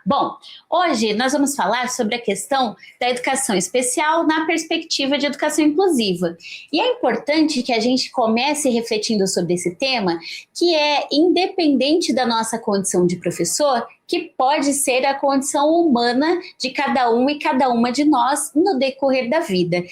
Bom, hoje nós vamos falar sobre a questão da educação especial na perspectiva de educação inclusiva. E é importante que a gente comece refletindo sobre esse tema, que é independente da nossa condição de professor, que pode ser a condição humana de cada um e cada uma de nós no decorrer da vida.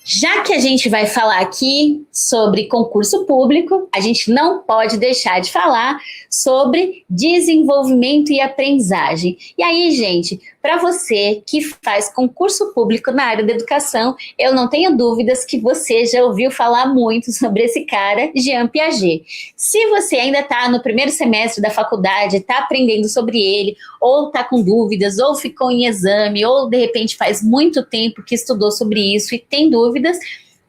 Já que a gente vai falar aqui sobre concurso público, a gente não pode deixar de falar sobre desenvolvimento e aprendizagem. E aí, gente, para você que faz concurso público na área da educação, eu não tenho dúvidas que você já ouviu falar muito sobre esse cara, Jean Piaget. Se você ainda está no primeiro semestre da faculdade, está aprendendo sobre ele, ou está com dúvidas, ou ficou em exame, ou de repente faz muito tempo que estudou sobre isso e tem dúvidas,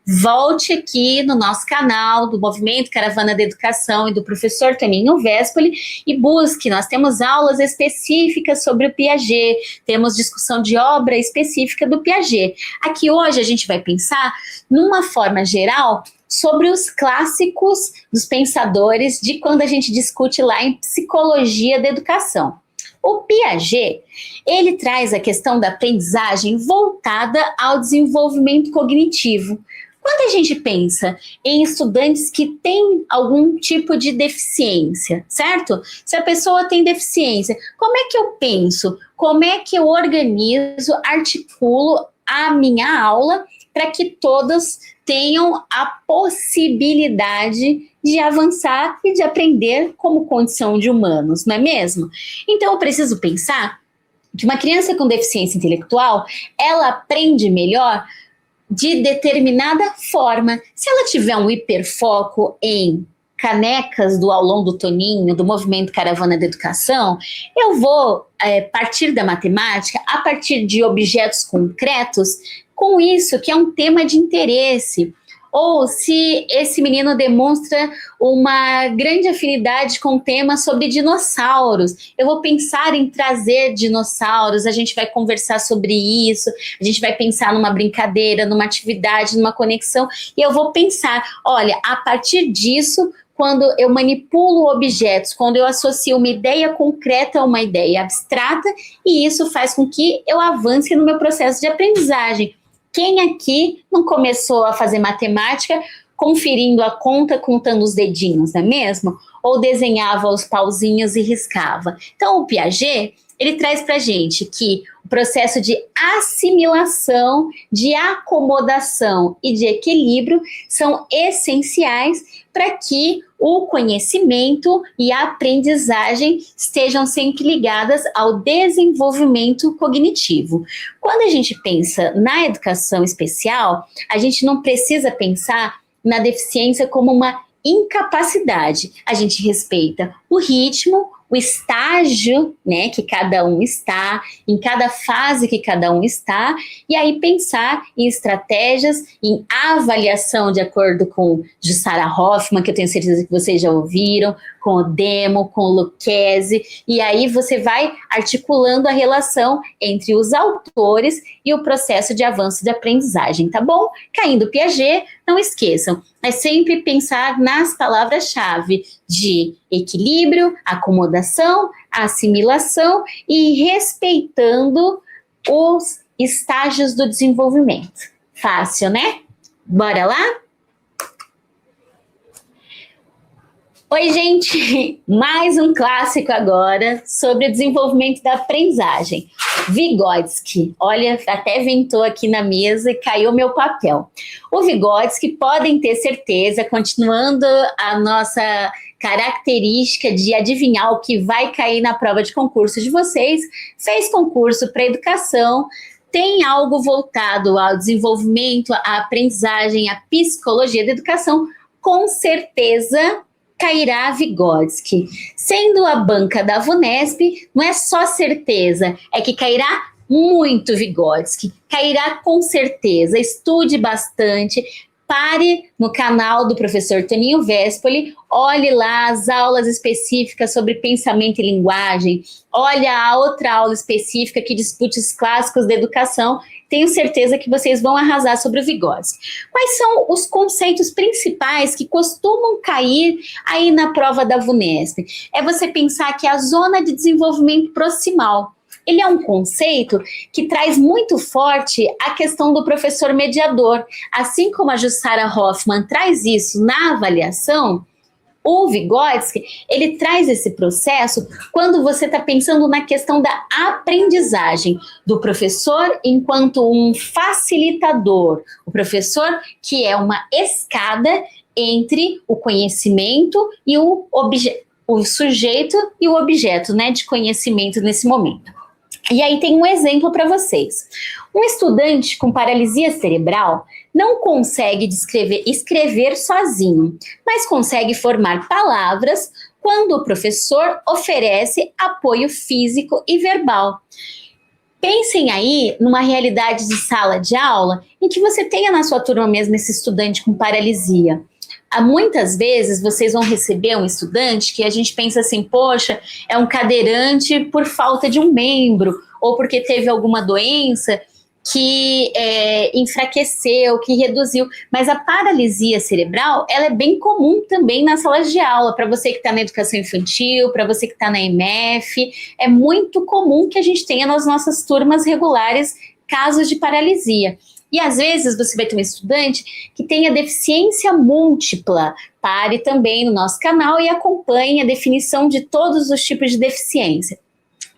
volte aqui no nosso canal do Movimento Caravana da Educação e do professor Toninho Vespoli e busque. Nós temos aulas específicas sobre o Piaget, temos discussão de obra específica do Piaget. Aqui hoje a gente vai pensar, numa forma geral, sobre os clássicos dos pensadores de quando a gente discute lá em psicologia da educação. O Piaget, ele traz a questão da aprendizagem voltada ao desenvolvimento cognitivo. Quando a gente pensa em estudantes que têm algum tipo de deficiência, certo? Se a pessoa tem deficiência, como é que eu penso? Como é que eu organizo, articulo a minha aula para que todos tenham a possibilidade de avançar e de aprender como condição de humanos, não é mesmo? Então eu preciso pensar que uma criança com deficiência intelectual, ela aprende melhor de determinada forma. Se ela tiver um hiperfoco em canecas do aulão do Toninho, do Movimento Caravana da Educação, eu vou partir da matemática, a partir de objetos concretos, com isso que é um tema de interesse. Ou se esse menino demonstra uma grande afinidade com o tema sobre dinossauros, eu vou pensar em trazer dinossauros, a gente vai conversar sobre isso, a gente vai pensar numa brincadeira, numa atividade, numa conexão, e eu vou pensar, olha, a partir disso, quando eu manipulo objetos, quando eu associo uma ideia concreta a uma ideia abstrata, e isso faz com que eu avance no meu processo de aprendizagem. Quem aqui não começou a fazer matemática conferindo a conta, contando os dedinhos, não é mesmo? Ou desenhava os pauzinhos e riscava. Então, o Piaget, ele traz para a gente que o processo de assimilação, de acomodação e de equilíbrio são essenciais para que o conhecimento e a aprendizagem estejam sempre ligadas ao desenvolvimento cognitivo. Quando a gente pensa na educação especial, a gente não precisa pensar na deficiência como uma incapacidade. A gente respeita o ritmo, o estágio, né, que cada um está, em cada fase que cada um está, e aí pensar em estratégias, em avaliação de acordo com Jussara Hoffmann, que eu tenho certeza que vocês já ouviram, com o Demo, com o Lucchesi, e aí você vai articulando a relação entre os autores e o processo de avanço de aprendizagem, tá bom? Caindo Piaget, não esqueçam, é sempre pensar nas palavras-chave de equilíbrio, acomodação, assimilação e respeitando os estágios do desenvolvimento. Fácil, né? Bora lá? Oi, gente! Mais um clássico agora sobre o desenvolvimento da aprendizagem. Vygotsky, olha, até ventou aqui na mesa e caiu meu papel. O Vygotsky, podem ter certeza, continuando a nossa característica de adivinhar o que vai cair na prova de concurso de vocês, fez concurso para educação, tem algo voltado ao desenvolvimento, à aprendizagem, à psicologia da educação, com certeza cairá Vygotsky. Sendo a banca da VUNESP, não é só certeza, é que cairá muito Vygotsky. Cairá com certeza, estude bastante, pare no canal do professor Toninho Vespoli, olhe lá as aulas específicas sobre pensamento e linguagem, olhe a outra aula específica que discute os clássicos da educação. Tenho certeza que vocês vão arrasar sobre o Vygotsky. Quais são os conceitos principais que costumam cair aí na prova da VUNESP? É você pensar que a zona de desenvolvimento proximal, ele é um conceito que traz muito forte a questão do professor mediador. Assim como a Jussara Hoffmann traz isso na avaliação, o Vygotsky, ele traz esse processo quando você está pensando na questão da aprendizagem do professor enquanto um facilitador. O professor que é uma escada entre o conhecimento e o sujeito e o objeto, né, de conhecimento nesse momento. E aí tem um exemplo para vocês. Um estudante com paralisia cerebral não consegue escrever sozinho, mas consegue formar palavras quando o professor oferece apoio físico e verbal. Pensem aí numa realidade de sala de aula em que você tenha na sua turma mesmo esse estudante com paralisia. Muitas vezes vocês vão receber um estudante que a gente pensa assim, poxa, é um cadeirante por falta de um membro, ou porque teve alguma doença que enfraqueceu, que reduziu. Mas a paralisia cerebral, ela é bem comum também nas salas de aula. Para você que está na educação infantil, para você que está na EMF, é muito comum que a gente tenha nas nossas turmas regulares casos de paralisia. E às vezes você vai ter um estudante que tenha deficiência múltipla. Pare também no nosso canal e acompanhe a definição de todos os tipos de deficiência.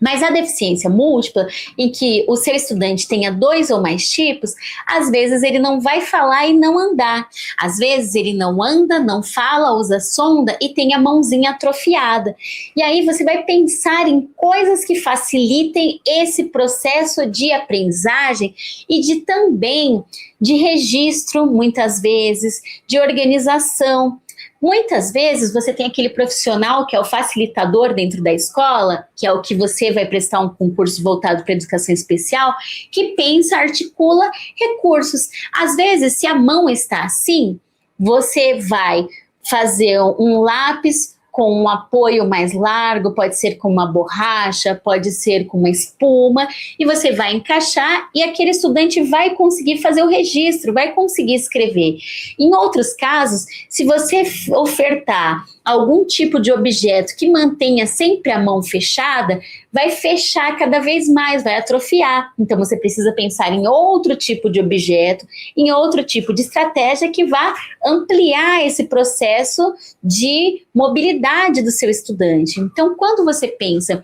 Mas a deficiência múltipla, em que o seu estudante tenha 2 ou mais tipos, às vezes ele não vai falar e não andar. Às vezes ele não anda, não fala, usa sonda e tem a mãozinha atrofiada. E aí você vai pensar em coisas que facilitem esse processo de aprendizagem e também de registro, muitas vezes, de organização. Muitas vezes você tem aquele profissional que é o facilitador dentro da escola, que é o que você vai prestar um concurso voltado para a educação especial, que pensa, articula recursos. Às vezes, se a mão está assim, você vai fazer um lápis com um apoio mais largo, pode ser com uma borracha, pode ser com uma espuma, e você vai encaixar e aquele estudante vai conseguir fazer o registro, vai conseguir escrever. Em outros casos, se você ofertar algum tipo de objeto que mantenha sempre a mão fechada, vai fechar cada vez mais, vai atrofiar. Então você precisa pensar em outro tipo de objeto, em outro tipo de estratégia que vá ampliar esse processo de mobilidade do seu estudante. Então, quando você pensa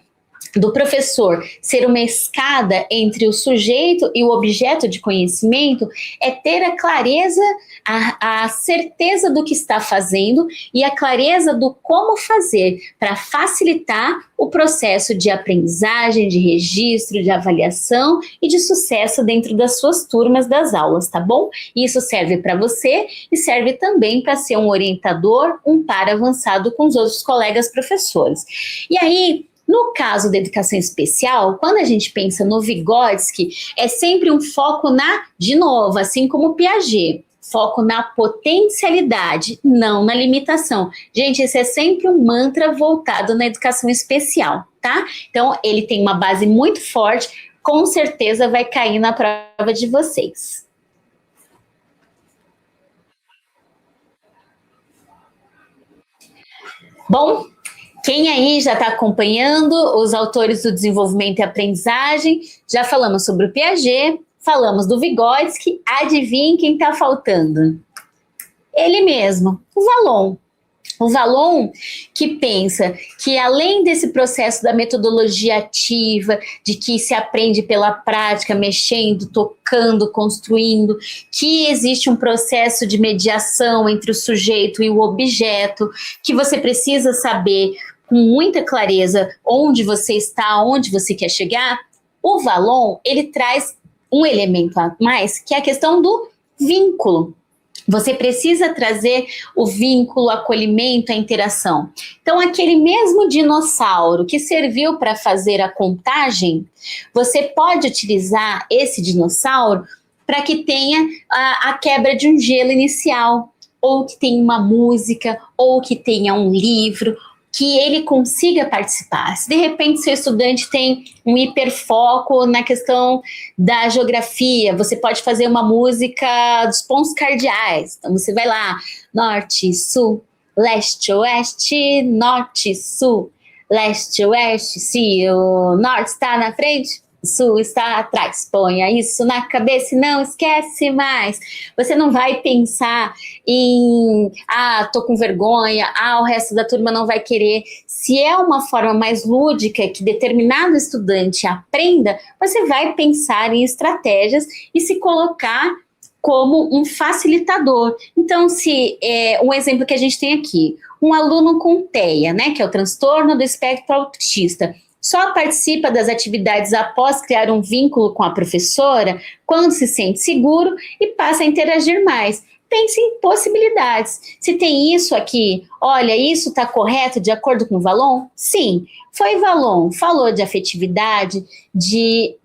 do professor ser uma escada entre o sujeito e o objeto de conhecimento, é ter a clareza, a certeza do que está fazendo e a clareza do como fazer para facilitar o processo de aprendizagem, de registro, de avaliação e de sucesso dentro das suas turmas das aulas, tá bom? Isso serve para você e serve também para ser um orientador, um par avançado com os outros colegas professores. E aí, no caso da educação especial, quando a gente pensa no Vygotsky, é sempre um foco de novo, assim como o Piaget, foco na potencialidade, não na limitação. Gente, esse é sempre um mantra voltado na educação especial, tá? Então, ele tem uma base muito forte, com certeza vai cair na prova de vocês. Bom, quem aí já está acompanhando os autores do desenvolvimento e aprendizagem, já falamos sobre o Piaget, falamos do Vygotsky, adivinhem quem está faltando? Ele mesmo, o Vallon. O Vallon que pensa que além desse processo da metodologia ativa, de que se aprende pela prática, mexendo, tocando, construindo, que existe um processo de mediação entre o sujeito e o objeto, que você precisa saber com muita clareza onde você está, onde você quer chegar. O Vallon, ele traz um elemento a mais, que é a questão do vínculo. Você precisa trazer o vínculo, o acolhimento, a interação. Então, aquele mesmo dinossauro que serviu para fazer a contagem, você pode utilizar esse dinossauro para que tenha a quebra de um gelo inicial, ou que tenha uma música, ou que tenha um livro, que ele consiga participar. Se de repente seu estudante tem um hiperfoco na questão da geografia, você pode fazer uma música dos pontos cardeais. Então você vai lá, norte, sul, leste, oeste, norte, sul, leste, oeste. Se o norte está na frente, o sul está atrás. Ponha isso na cabeça e não esquece mais. Você não vai pensar em, tô com vergonha, o resto da turma não vai querer. Se é uma forma mais lúdica que determinado estudante aprenda, você vai pensar em estratégias e se colocar como um facilitador. Então, se um exemplo que a gente tem aqui, um aluno com TEA, né, que é o transtorno do espectro autista, só participa das atividades após criar um vínculo com a professora quando se sente seguro e passa a interagir mais. Pense em possibilidades. Se tem isso aqui, olha, isso está correto de acordo com o Valon? Sim, foi Valon, falou de afetividade, de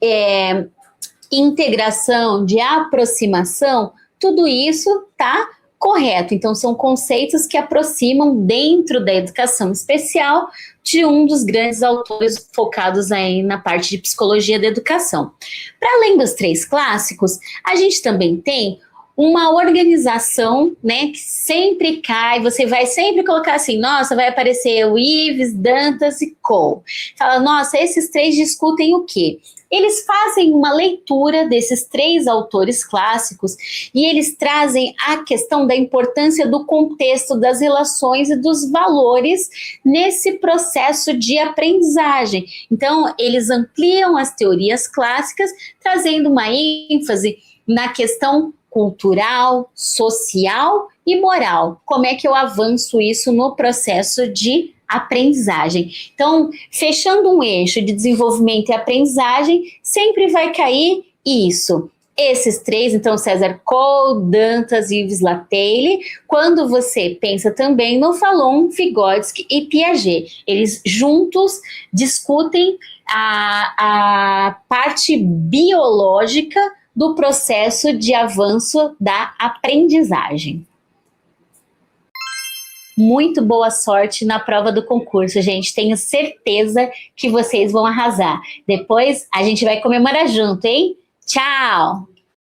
integração, de aproximação, tudo isso está correto. Então, são conceitos que aproximam dentro da educação especial de um dos grandes autores focados aí na parte de psicologia da educação. Para além dos 3 clássicos, a gente também tem uma organização, né, que sempre cai, você vai sempre colocar assim, nossa, vai aparecer o Ives, Dantas e Cole. Fala, nossa, esses 3 discutem o quê? Eles fazem uma leitura desses 3 autores clássicos e eles trazem a questão da importância do contexto, das relações e dos valores nesse processo de aprendizagem. Então, eles ampliam as teorias clássicas, trazendo uma ênfase na questão cultural, social e moral. Como é que eu avanço isso no processo de aprendizagem? Então, fechando um eixo de desenvolvimento e aprendizagem, sempre vai cair isso. Esses 3, então, César Cole, Dantas e Yves Lateille, quando você pensa também no Valon, Vygotsky e Piaget. Eles juntos discutem a parte biológica do processo de avanço da aprendizagem. Muito boa sorte na prova do concurso, gente. Tenho certeza que vocês vão arrasar. Depois a gente vai comemorar junto, hein? Tchau!